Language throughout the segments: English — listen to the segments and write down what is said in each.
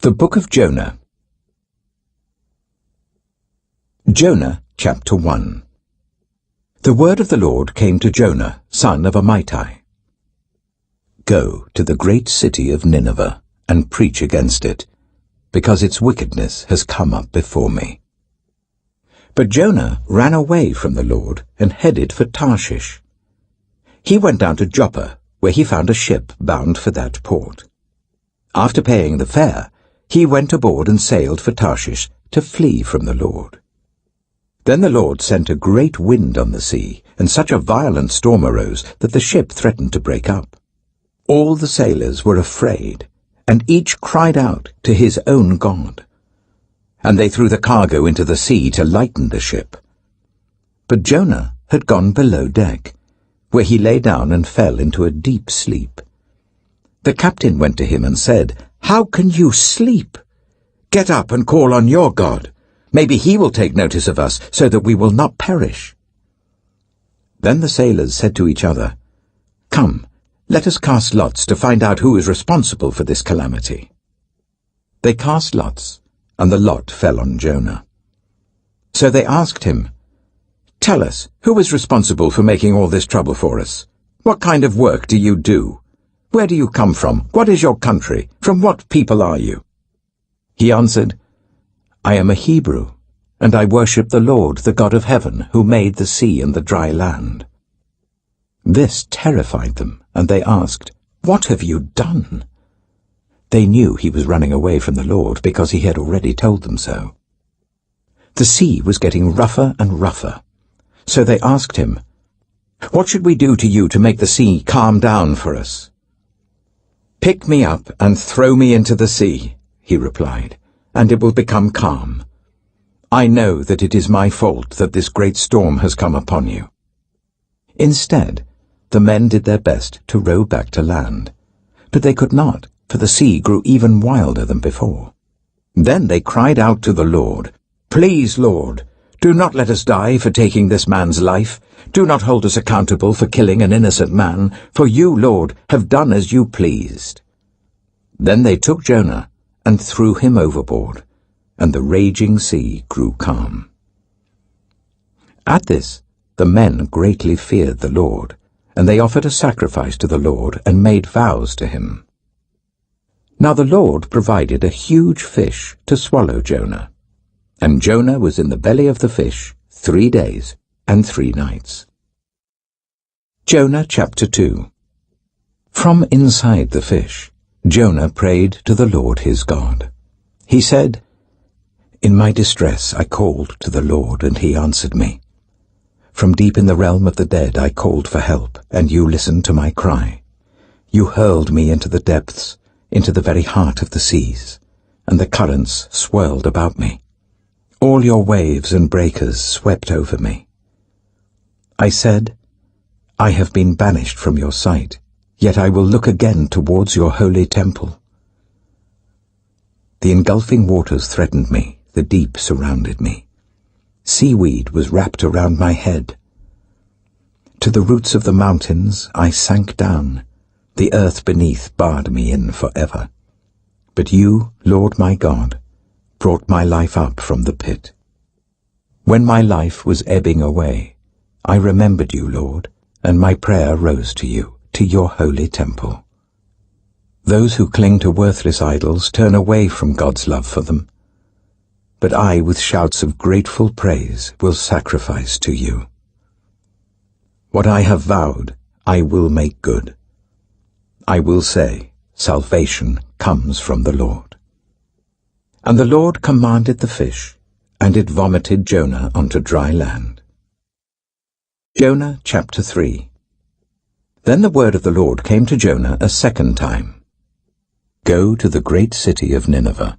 The Book of Jonah. Jonah, chapter 1. The word of the Lord came to Jonah, son of Amittai. Go to the great city of Nineveh, and preach against it, because its wickedness has come up before me. But Jonah ran away from the Lord and headed for Tarshish. He went down to Joppa, where he found a ship bound for that port. After paying the fare, he went aboard and sailed for Tarshish to flee from the Lord. Then the Lord sent a great wind on the sea, and such a violent storm arose that the ship threatened to break up. All the sailors were afraid, and each cried out to his own god. And they threw the cargo into the sea to lighten the ship. But Jonah had gone below deck, where he lay down and fell into a deep sleep. The captain went to him and said, "How can you sleep? Get up and call on your God. Maybe he will take notice of us, so that we will not perish." Then the sailors said to each other, "Come, let us cast lots to find out who is responsible for this calamity." They cast lots, and the lot fell on Jonah. So they asked him, "Tell us, who is responsible for making all this trouble for us? What kind of work do you do? Where do you come from? What is your country? From what people are you?" He answered, "I am a Hebrew, and I worship the Lord, the God of heaven, who made the sea and the dry land." This terrified them, and they asked, "What have you done?" They knew he was running away from the Lord, because he had already told them so. The sea was getting rougher and rougher, so they asked him, "What should we do to you to make the sea calm down for us?" "Pick me up and throw me into the sea," he replied, "and it will become calm. I know that it is my fault that this great storm has come upon you." Instead, the men did their best to row back to land, but they could not, for the sea grew even wilder than before. Then they cried out to the Lord, "Please, Lord, do not let us die for taking this man's life. Do not hold us accountable for killing an innocent man, for you, Lord, have done as you pleased." Then they took Jonah and threw him overboard, and the raging sea grew calm. At this, the men greatly feared the Lord, and they offered a sacrifice to the Lord and made vows to him. Now the Lord provided a huge fish to swallow Jonah, and Jonah was in the belly of the fish 3 days and 3 nights. Jonah chapter 2. From inside the fish, Jonah prayed to the Lord his God. He said, "In my distress I called to the Lord, and he answered me. From deep in the realm of the dead I called for help, and you listened to my cry. You hurled me into the depths, into the very heart of the seas, and the currents swirled about me. All your waves and breakers swept over me. I said, I have been banished from your sight, yet I will look again towards your holy temple. The engulfing waters threatened me, the deep surrounded me. Seaweed was wrapped around my head. To the roots of the mountains I sank down. The earth beneath barred me in forever. But you, Lord my God, brought my life up from the pit. When my life was ebbing away, I remembered you, Lord, and my prayer rose to you, to your holy temple. Those who cling to worthless idols turn away from God's love for them. But I, with shouts of grateful praise, will sacrifice to you. What I have vowed, I will make good. I will say, salvation comes from the Lord. And the Lord commanded the fish, and it vomited Jonah onto dry land. Jonah chapter 3. Then the word of the Lord came to Jonah a second time. Go to the great city of Nineveh,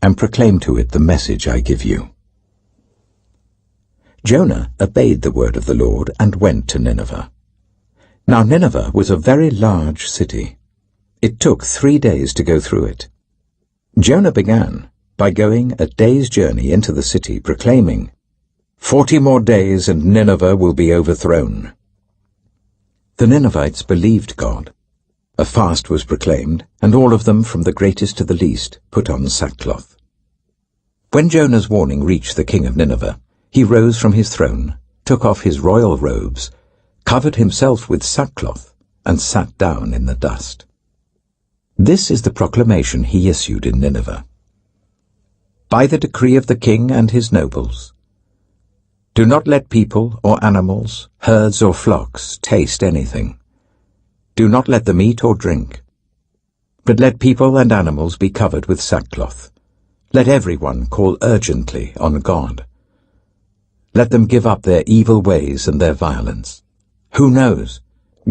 and proclaim to it the message I give you. Jonah obeyed the word of the Lord and went to Nineveh. Now Nineveh was a very large city. It took 3 days to go through it. Jonah began by going a day's journey into the city, proclaiming, 40 more days and Nineveh will be overthrown. The Ninevites believed God. A fast was proclaimed, and all of them, from the greatest to the least, put on sackcloth. When Jonah's warning reached the king of Nineveh, he rose from his throne, took off his royal robes, covered himself with sackcloth, and sat down in the dust. This is the proclamation he issued in Nineveh. By the decree of the king and his nobles, do not let people or animals, herds or flocks taste anything. Do not let them eat or drink. But let people and animals be covered with sackcloth. Let everyone call urgently on God. Let them give up their evil ways and their violence. Who knows?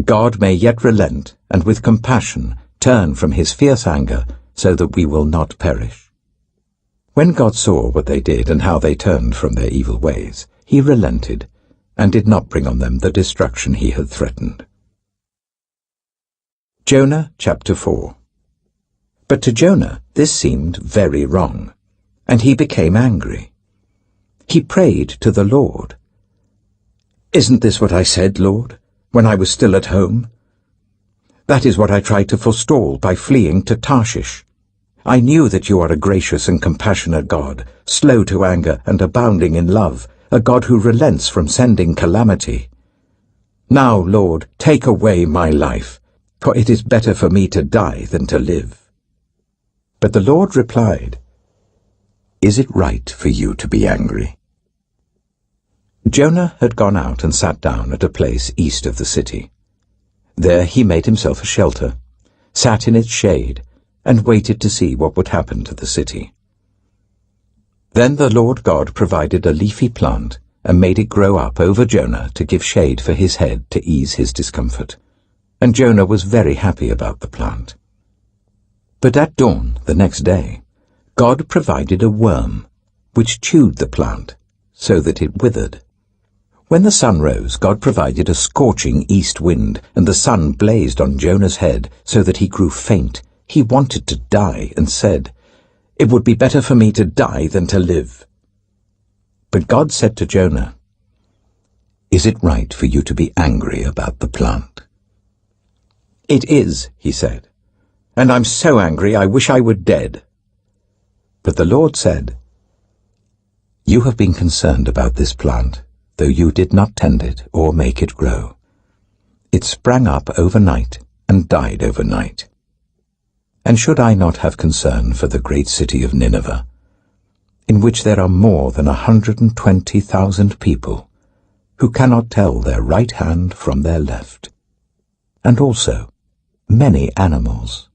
God may yet relent and with compassion turn from his fierce anger so that we will not perish. When God saw what they did and how they turned from their evil ways, he relented and did not bring on them the destruction he had threatened. Jonah chapter 4. But to Jonah this seemed very wrong, and he became angry. He prayed to the Lord. "Isn't this what I said, Lord, when I was still at home? That is what I tried to forestall by fleeing to Tarshish. I knew that you are a gracious and compassionate God, slow to anger and abounding in love, a God who relents from sending calamity. Now, Lord, take away my life, for it is better for me to die than to live." But the Lord replied, "Is it right for you to be angry?" Jonah had gone out and sat down at a place east of the city. There he made himself a shelter, sat in its shade, and waited to see what would happen to the city. Then the Lord God provided a leafy plant and made it grow up over Jonah to give shade for his head to ease his discomfort. And Jonah was very happy about the plant. But at dawn the next day, God provided a worm, which chewed the plant, so that it withered. When the sun rose, God provided a scorching east wind, and the sun blazed on Jonah's head, so that he grew faint. He wanted to die, and said, "It would be better for me to die than to live." But God said to Jonah, "Is it right for you to be angry about the plant?" "It is," he said, "and I'm so angry I wish I were dead." But the Lord said, "You have been concerned about this plant, though you did not tend it or make it grow. It sprang up overnight and died overnight. And should I not have concern for the great city of Nineveh, in which there are more than 120,000 people, who cannot tell their right hand from their left, and also many animals?"